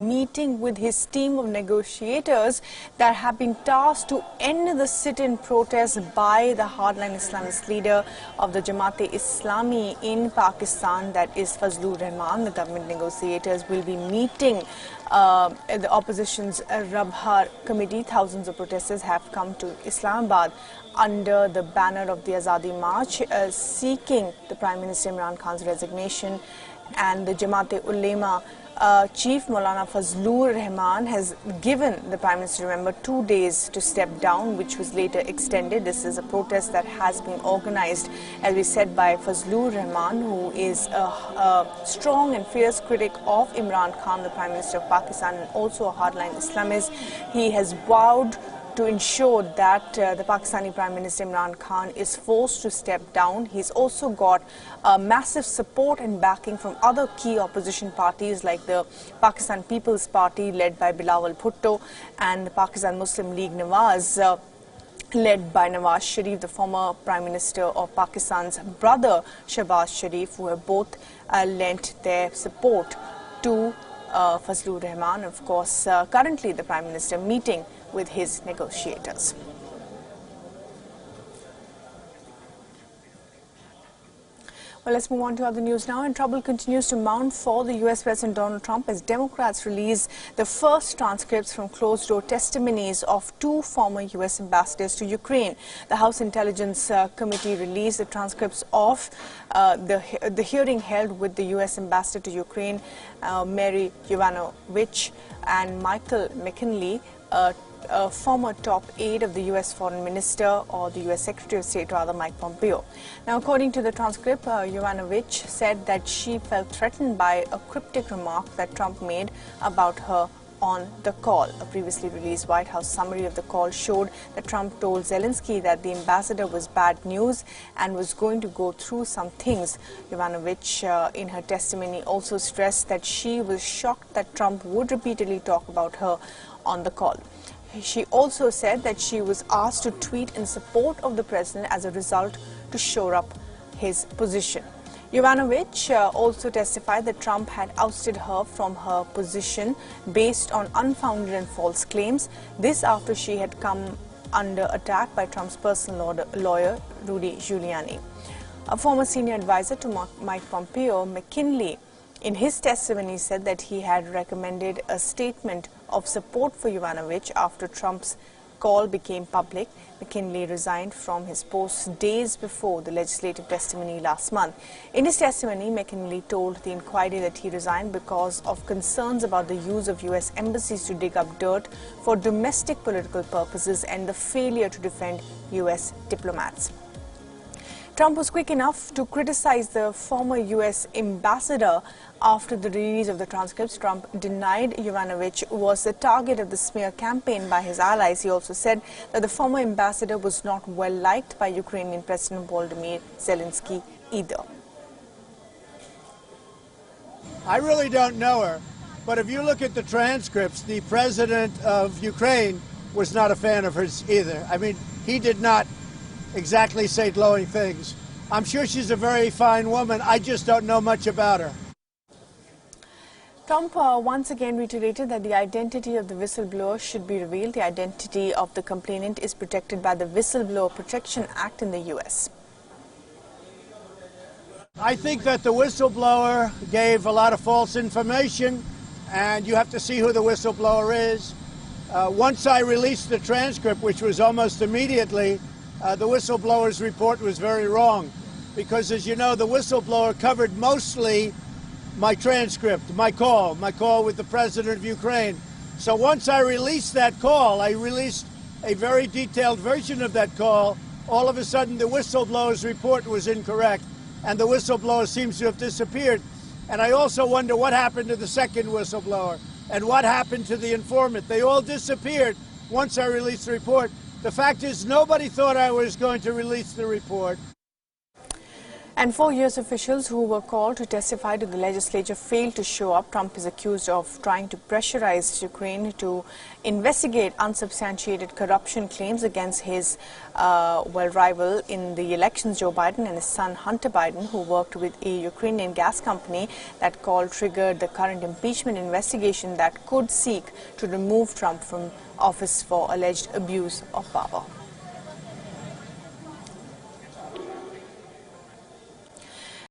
Meeting with his team of negotiators that have been tasked to end the sit-in protest by the hardline Islamist leader of the Jamaat-e-Islami in Pakistan, that is Fazlur Rahman. The government negotiators will be meeting the opposition's Rabha committee. Thousands of protesters have come to Islamabad under the banner of the Azadi March, seeking the Prime Minister Imran Khan's resignation. And the Jamaat-e-Ulema Chief Maulana Fazlur Rahman has given the Prime Minister, remember, 2 days to step down, which was later extended. This is a protest that has been organized, as we said, by Fazlur Rahman, who is a strong and fierce critic of Imran Khan, the Prime Minister of Pakistan, and also a hardline Islamist. He has vowed to ensure that the Pakistani Prime Minister Imran Khan is forced to step down. He's also got massive support and backing from other key opposition parties like the Pakistan People's Party, led by Bilawal Bhutto, and the Pakistan Muslim League Nawaz, led by Nawaz Sharif, the former Prime Minister of Pakistan's brother Shehbaz Sharif, who have both lent their support to Fazlur Rahman. Of course, currently the Prime Minister meeting with his negotiators. Well, let's move on to other news now. And trouble continues to mount for the U.S. President Donald Trump as Democrats release the first transcripts from closed-door testimonies of two former U.S. ambassadors to Ukraine. The House Intelligence Committee released the transcripts of the hearing held with the U.S. ambassador to Ukraine, Mary Yovanovitch, and Michael McKinley, a former top aide of the U.S. Foreign Minister, or the U.S. Secretary of State, rather, Mike Pompeo. Now, according to the transcript, Yovanovitch said that she felt threatened by a cryptic remark that Trump made about her on the call. A previously released White House summary of the call showed that Trump told Zelensky that the ambassador was bad news and was going to go through some things. Yovanovitch, in her testimony, also stressed that she was shocked that Trump would repeatedly talk about her on the call. She also said that she was asked to tweet in support of the president as a result to shore up his position. Yovanovitch also testified that Trump had ousted her from her position based on unfounded and false claims. This after she had come under attack by Trump's personal lawyer, Rudy Giuliani. A former senior advisor to Mike Pompeo, McKinley, in his testimony said that he had recommended a statement of support for Yovanovitch after Trump's call became public. McKinley resigned from his post days before the legislative testimony last month. In his testimony, McKinley told the inquiry that he resigned because of concerns about the use of U.S. embassies to dig up dirt for domestic political purposes and the failure to defend U.S. diplomats. Trump was quick enough to criticize the former U.S. ambassador after the release of the transcripts. Trump denied Yovanovitch was the target of the smear campaign by his allies. He also said that the former ambassador was not well liked by Ukrainian President Volodymyr Zelensky either. I really don't know her, but if you look at the transcripts, the president of Ukraine was not a fan of hers either. I mean, he did not exactly say glowing things. I'm sure she's a very fine woman. I just don't know much about her. Trump once again reiterated that the identity of the whistleblower should be revealed. The identity of the complainant is protected by the Whistleblower Protection Act in the U.S. I think that the whistleblower gave a lot of false information, and you have to see who the whistleblower is. Once I released the transcript, which was almost immediately, the whistleblower's report was very wrong, because, as you know, the whistleblower covered mostly my transcript, my call with the president of Ukraine. So once I released that call, I released a very detailed version of that call. All of a sudden, the whistleblower's report was incorrect, and the whistleblower seems to have disappeared. And I also wonder what happened to the second whistleblower and what happened to the informant. They all disappeared once I released the report. The fact is, nobody thought I was going to release the report. And 4 U.S. officials who were called to testify to the legislature failed to show up. Trump is accused of trying to pressurize Ukraine to investigate unsubstantiated corruption claims against his rival in the elections, Joe Biden, and his son Hunter Biden, who worked with a Ukrainian gas company. That call triggered the current impeachment investigation that could seek to remove Trump from office for alleged abuse of power.